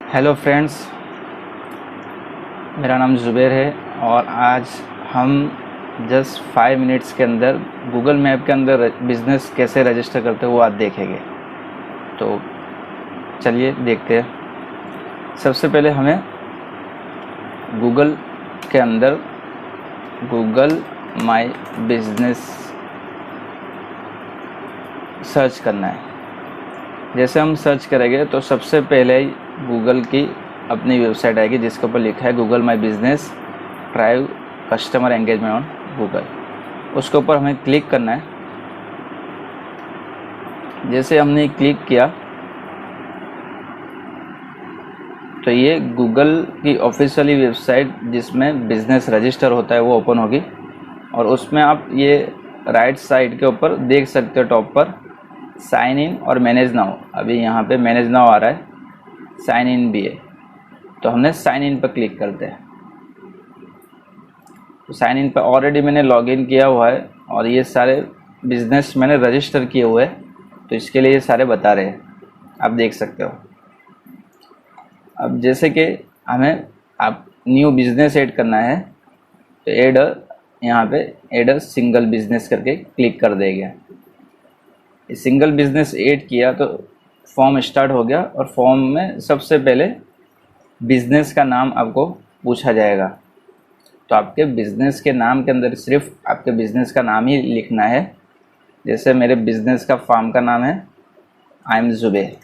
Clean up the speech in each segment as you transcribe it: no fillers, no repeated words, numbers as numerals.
Hello friends, मेरा नाम ज़ुबैर है और आज हम जस्ट 5 मिनट्स के अंदर गूगल मैप के अंदर बिज़नेस कैसे रजिस्टर करते हैं वो आज देखेंगे। तो चलिए देखते हैं। सबसे पहले हमें गूगल के अंदर गूगल माय बिज़नेस सर्च करना है। जैसे हम सर्च करेंगे तो सबसे पहले गूगल की अपनी वेबसाइट आएगी जिसके ऊपर लिखा है Google my business drive customer engagement on Google. उसके ऊपर हमें क्लिक करना है। जैसे हमने क्लिक किया तो ये गूगल की ऑफिशियली वेबसाइट जिसमें बिज़नेस रजिस्टर होता है वो ओपन होगी और उसमें आप ये राइट साइड के ऊपर देख सकते हो टॉप पर साइन इन और मैनेज नाउ। अभी यहाँ पे मैनेज नाउ आ रहा है, साइन इन भी है, तो हमने साइन इन पर क्लिक करते हैं। तो साइन इन पर ऑलरेडी मैंने लॉगिन किया हुआ है और ये सारे बिज़नेस मैंने रजिस्टर किए हुए हैं, तो इसके लिए ये सारे बता रहे हैं, आप देख सकते हो। अब जैसे कि हमें आप न्यू बिज़नेस ऐड करना है तो ऐड यहाँ पे ऐड सिंगल बिज़नेस करके क्लिक कर देंगे। सिंगल बिज़नेस ऐड किया तो फॉर्म स्टार्ट हो गया और फॉर्म में सबसे पहले बिज़नेस का नाम आपको पूछा जाएगा। तो आपके बिज़नेस के नाम के अंदर सिर्फ आपके बिज़नेस का नाम ही लिखना है। जैसे मेरे बिज़नेस का फार्म का नाम है आई एम ज़ुबैर,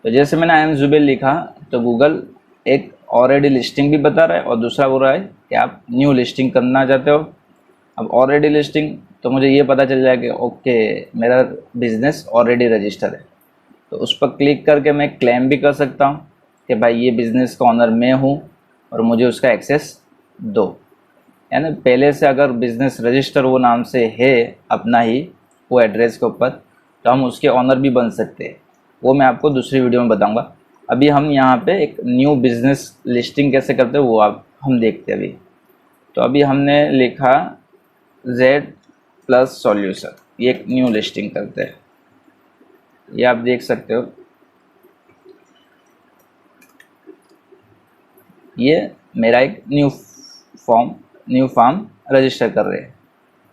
तो जैसे मैंने आई एम ज़ुबैर लिखा तो गूगल एक ऑलरेडी लिस्टिंग भी बता रहा है और दूसरा बोल रहा है कि आप न्यू लिस्टिंग करना चाहते हो। अब ऑलरेडी लिस्टिंग तो मुझे ये पता चल जाएगा कि ओके मेरा बिज़नेस ऑलरेडी रजिस्टर है, तो उस पर क्लिक करके मैं क्लेम भी कर सकता हूँ कि भाई ये बिज़नेस का ऑनर मैं हूँ और मुझे उसका एक्सेस दो। यानी पहले से अगर बिज़नेस रजिस्टर वो नाम से है अपना ही वो एड्रेस के ऊपर, तो हम उसके ऑनर भी बन सकते हैं। वो मैं आपको दूसरी वीडियो में बताऊंगा। अभी हम यहाँ पे एक न्यू बिज़नेस लिस्टिंग कैसे करते हैं वो हम देखते हैं अभी। तो अभी हमने लिखा जेड प्लस सॉल्यूशन, ये एक न्यू लिस्टिंग करते हैं। ये आप देख सकते हो, ये मेरा एक न्यू फॉर्म रजिस्टर कर रहे हैं।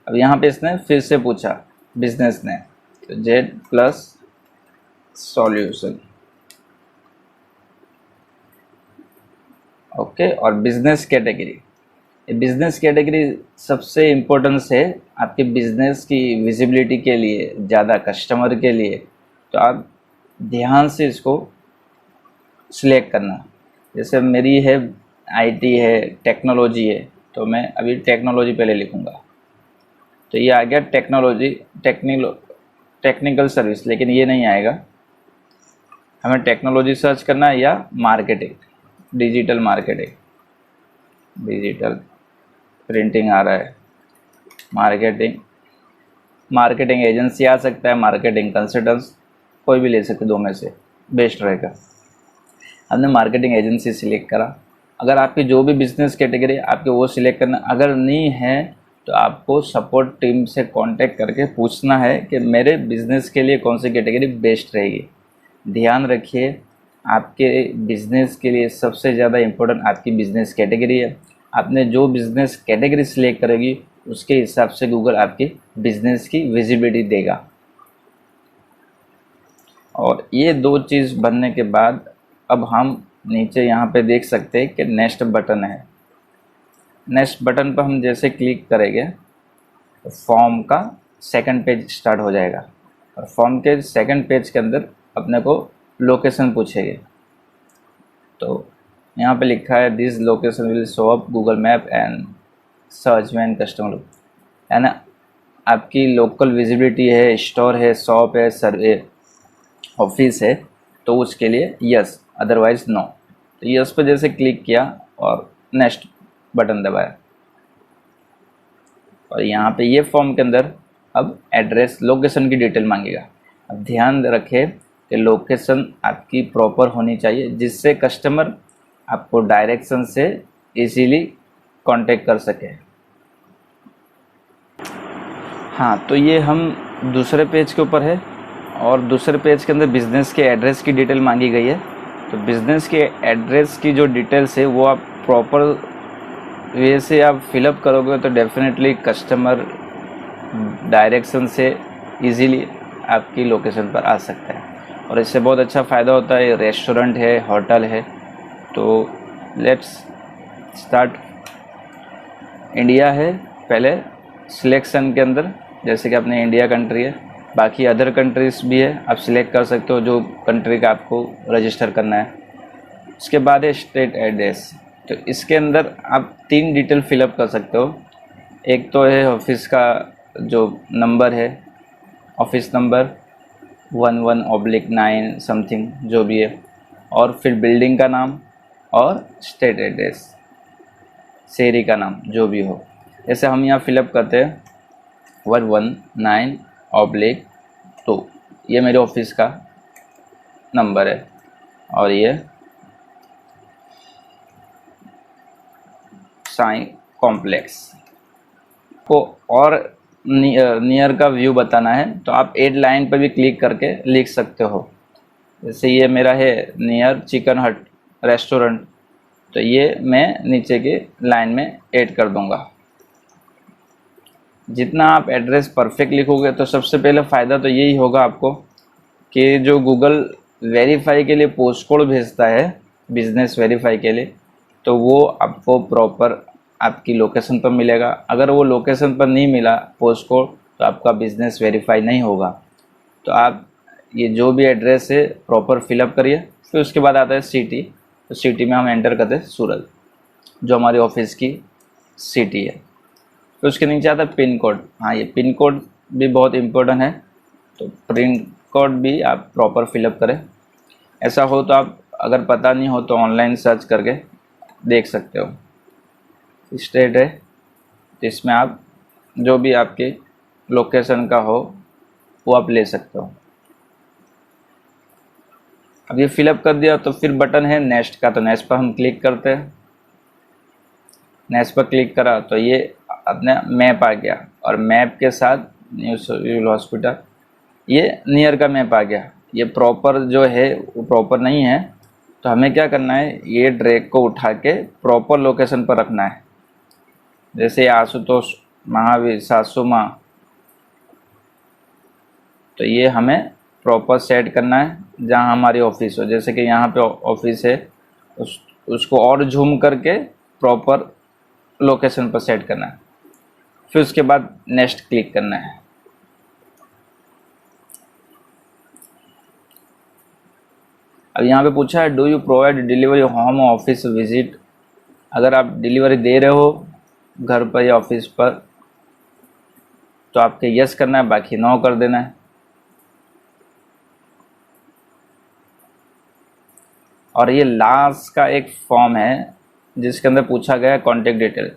अब यहाँ पे इसने फिर से पूछा बिजनेस ने, तो जेड प्लस सॉल्यूशन, ओके। और बिजनेस कैटेगरी, बिजनेस कैटेगरी सबसे इम्पोर्टेंस है आपके बिजनेस की विजिबिलिटी के लिए, ज़्यादा कस्टमर के लिए, तो आप ध्यान से इसको सिलेक्ट करना। जैसे मेरी है आईटी है, टेक्नोलॉजी है, तो मैं अभी टेक्नोलॉजी पहले लिखूँगा। तो ये आ गया टेक्नोलॉजी, टेक्निकल सर्विस, लेकिन ये नहीं आएगा। हमें टेक्नोलॉजी सर्च करना है या marketing, digital marketing, digital printing आ रहा है, मार्केटिंग एजेंसी आ सकता है, मार्केटिंग कंसल्टेंट्स, कोई भी ले सकते, दो में से बेस्ट रहेगा। हमने मार्केटिंग एजेंसी सिलेक्ट करा। अगर आपकी जो भी बिज़नेस कैटेगरी आपके वो सिलेक्ट करना, अगर नहीं है तो आपको सपोर्ट टीम से कांटेक्ट करके पूछना है कि मेरे बिज़नेस के लिए कौन सी कैटेगरी बेस्ट रहेगी। ध्यान रखिए, आपके बिज़नेस के लिए सबसे ज़्यादा इम्पोर्टेंट आपकी बिज़नेस कैटेगरी है। आपने जो बिज़नेस कैटेगरी सिलेक्ट करेगी उसके हिसाब से गूगल आपकी बिज़नेस की विजिबिलिटी देगा। और ये दो चीज़ बनने के बाद अब हम नीचे यहाँ पे देख सकते हैं कि नेक्स्ट बटन है। नेक्स्ट बटन पर हम जैसे क्लिक करेंगे तो फॉर्म का सेकंड पेज स्टार्ट हो जाएगा और फॉर्म के सेकंड पेज के अंदर अपने को लोकेशन पूछेगी। तो यहाँ पे लिखा है this location will show up Google map and search when customer, यानी आपकी लोकल विजिबिलिटी है, स्टोर है, शॉप है, सर्वे ऑफिस है, तो उसके लिए यस, अदरवाइज नो। तो यस पे जैसे क्लिक किया और नेक्स्ट बटन दबाया और यहाँ पे ये फॉर्म के अंदर अब एड्रेस, लोकेशन की डिटेल मांगेगा। अब ध्यान रखें कि लोकेशन आपकी प्रॉपर होनी चाहिए जिससे कस्टमर आपको डायरेक्शन से इजीली कांटेक्ट कर सके। हाँ, तो ये हम दूसरे पेज के ऊपर है और दूसरे पेज के अंदर बिज़नेस के एड्रेस की डिटेल मांगी गई है। तो बिज़नेस के एड्रेस की जो डिटेल्स है वो आप प्रॉपर वे से आप फिलअप करोगे तो डेफिनेटली कस्टमर डायरेक्शन से इजीली आपकी लोकेशन पर आ सकता है। और इससे बहुत अच्छा फ़ायदा होता है। रेस्टोरेंट है, होटल है। तो लेट्स स्टार्ट। इंडिया है पहले सिलेक्शन के अंदर, जैसे कि अपने इंडिया कंट्री है, बाकी अदर कंट्रीज़ भी है, आप सिलेक्ट कर सकते हो जो कंट्री का आपको रजिस्टर करना है। उसके बाद है स्टेट एड्रेस। तो इसके अंदर आप 3 डिटेल फिलअप कर सकते हो। एक तो है ऑफिस का जो नंबर है, ऑफिस नंबर 11/9 समथिंग जो भी है, और फिर बिल्डिंग का नाम और स्टेट एड्रेस, शहरी का नाम जो भी हो। जैसे हम यहाँ फिलअप करते हैं 119/2, ये मेरे ऑफिस का नंबर है और ये साई कॉम्प्लेक्स को। और नियर का व्यू बताना है तो आप एड लाइन पर भी क्लिक करके लिख सकते हो। जैसे ये मेरा है नियर चिकन हट रेस्टोरेंट, तो ये मैं नीचे के लाइन में ऐड कर दूंगा। जितना आप एड्रेस परफेक्ट लिखोगे तो सबसे पहले फ़ायदा तो यही होगा आपको कि जो गूगल वेरीफाई के लिए पोस्ट कोड भेजता है बिज़नेस वेरीफाई के लिए, तो वो आपको प्रॉपर आपकी लोकेशन पर मिलेगा। अगर वो लोकेशन पर नहीं मिला पोस्ट कोड तो आपका बिज़नेस वेरीफाई नहीं होगा। तो आप ये जो भी एड्रेस है प्रॉपर फिलअप करिए। फिर उसके बाद आता है सिटी। तो सिटी में हम एंटर करते हैं सूरत, जो हमारे ऑफिस की सिटी है। फिर उसके नीचे आता है पिन कोड। हाँ, ये पिन कोड भी बहुत इम्पोर्टेंट है, तो पिन कोड भी आप प्रॉपर फिलअप करें। ऐसा हो तो आप अगर पता नहीं हो तो ऑनलाइन सर्च करके देख सकते हो। स्टेट है तो इसमें आप जो भी आपके लोकेशन का हो वो आप ले सकते हो। अब ये फिलअप कर दिया तो फिर बटन है नेक्स्ट का, तो नेक्स्ट पर हम क्लिक करते हैं। नेक्स्ट पर क्लिक करा तो ये अपना मैप आ गया, और मैप के साथ न्यू सिविल हॉस्पिटल, ये नियर का मैप आ गया। ये प्रॉपर जो है वो प्रॉपर नहीं है, तो हमें क्या करना है, ये ड्रैग को उठा के प्रॉपर लोकेशन पर रखना है। जैसे आशुतोष महावीर सासुमा, तो ये हमें प्रॉपर सेट करना है जहाँ हमारी ऑफिस हो। जैसे कि यहाँ पे ऑफिस है, उसको और झूम करके प्रॉपर लोकेशन पर सेट करना है। फिर उसके बाद नेक्स्ट क्लिक करना है। अब यहाँ पे पूछा है do you provide delivery home office visit. अगर आप डिलीवरी दे रहे हो घर पर या ऑफिस पर तो आपके यस करना है, बाकी नो कर देना है। और ये लास्ट का एक फॉर्म है जिसके अंदर पूछा गया है कॉन्टेक्ट डिटेल।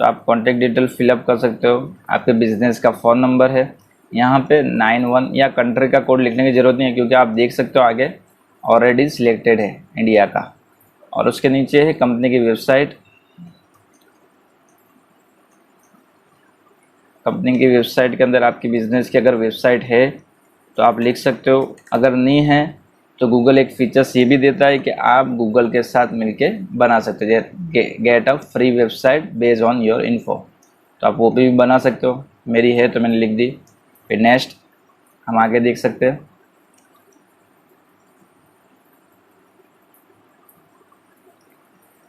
तो आप कॉन्टेक्ट डिटेल फिलअप कर सकते हो। आपके बिजनेस का फ़ोन नंबर है, यहाँ पे 91 या कंट्री का कोड लिखने की ज़रूरत नहीं है, क्योंकि आप देख सकते हो आगे ऑलरेडी सिलेक्टेड है इंडिया का। और उसके नीचे है कंपनी की वेबसाइट। कंपनी की वेबसाइट के अंदर आपकी बिज़नेस की अगर वेबसाइट है तो आप लिख सकते हो। अगर नहीं है तो गूगल एक फीचर्स ये भी देता है कि आप गूगल के साथ मिलके बना सकते हो, get a free website based on your info. तो आप वो भी बना सकते हो। मेरी है तो मैंने लिख दी। फिर नेक्स्ट हम आगे देख सकते हैं।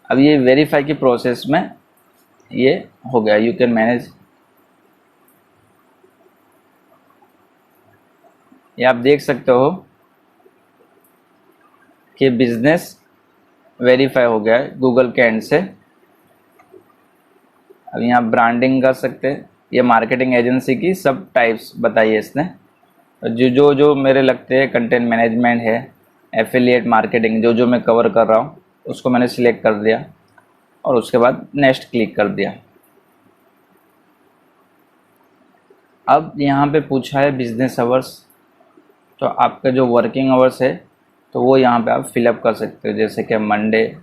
अब ये वेरीफाई की प्रोसेस में ये हो गया, यू कैन मैनेज। ये आप देख सकते हो कि बिजनेस वेरीफाई हो गया है गूगल के एंड से। अब यहाँ ब्रांडिंग कर सकते हैं। ये मार्केटिंग एजेंसी की सब टाइप्स बताई है इसने। जो जो जो मेरे लगते हैं कंटेंट मैनेजमेंट है, एफिलिएट मार्केटिंग, जो जो मैं कवर कर रहा हूँ उसको मैंने सिलेक्ट कर दिया और उसके बाद नेक्स्ट क्लिक कर दिया। अब यहाँ पे पूछा है बिजनेस आवर्स, तो आपका जो वर्किंग आवर्स है तो वो यहाँ पे आप फिलअप कर सकते हो। जैसे कि मंडे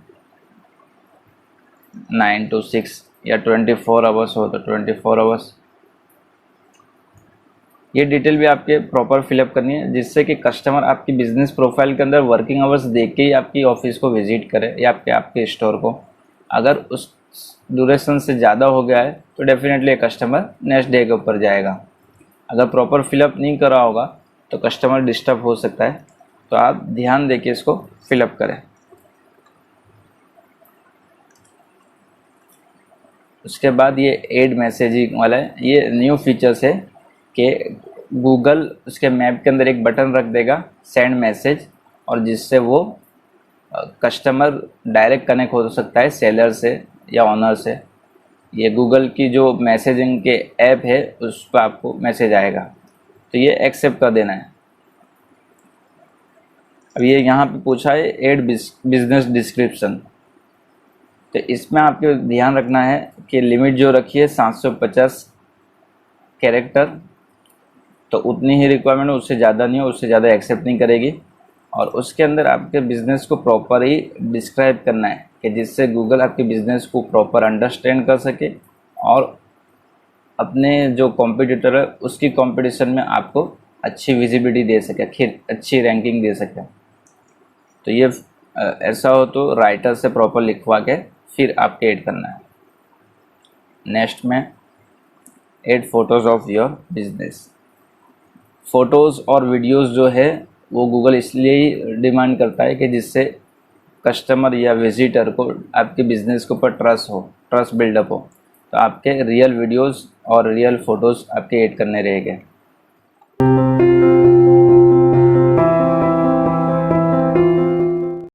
9 to 6 या 24 आवर्स हो तो 24 आवर्स। ये डिटेल भी आपके प्रॉपर फिलअप करनी है, जिससे कि कस्टमर आपकी बिजनेस प्रोफाइल के अंदर वर्किंग आवर्स देख के ही आपकी ऑफिस को विजिट करे या आपके स्टोर को। अगर उस ड्यूरेशन से ज़्यादा हो गया है तो डेफिनेटली कस्टमर नेक्स्ट डे के ऊपर जाएगा। अगर प्रॉपर फिलअप नहीं करा होगा तो कस्टमर डिस्टर्ब हो सकता है, तो आप ध्यान देके इसको फिलअप करें। उसके बाद ये ऐड मैसेजिंग वाला है, ये न्यू फीचर्स है कि गूगल उसके मैप के अंदर एक बटन रख देगा सेंड मैसेज, और जिससे वो कस्टमर डायरेक्ट कनेक्ट हो सकता है सेलर से या ऑनर से। ये गूगल की जो मैसेजिंग के ऐप है उस पर आपको मैसेज आएगा, तो ये एक्सेप्ट कर देना है। अब ये यहाँ पे पूछा है ऐड बिजनेस डिस्क्रिप्शन, तो इसमें आपको ध्यान रखना है कि लिमिट जो रखी है 750 कैरेक्टर, तो उतनी ही रिक्वायरमेंट है, उससे ज़्यादा नहीं हो, उससे ज़्यादा एक्सेप्ट नहीं करेगी। और उसके अंदर आपके बिज़नेस को प्रॉपर ही डिस्क्राइब करना है कि जिससे गूगल आपके बिज़नेस को प्रॉपर अंडरस्टैंड कर सके और अपने जो कॉम्पिटिटर है उसकी कंपटीशन में आपको अच्छी विजिबिलिटी दे सके, अच्छी रैंकिंग दे सके। तो ये ऐसा हो तो राइटर से प्रॉपर लिखवा के फिर आपके ऐड करना है। नेक्स्ट में add photos of your business. Photos और वीडियोज़ जो है वो गूगल इसलिए ही डिमांड करता है कि जिससे कस्टमर या विजिटर को आपके बिज़नेस के ऊपर ट्रस्ट बिल्डअप हो। तो आपके रियल वीडियोज़ और रियल फ़ोटोज़ आपके ऐड करने रहेंगे।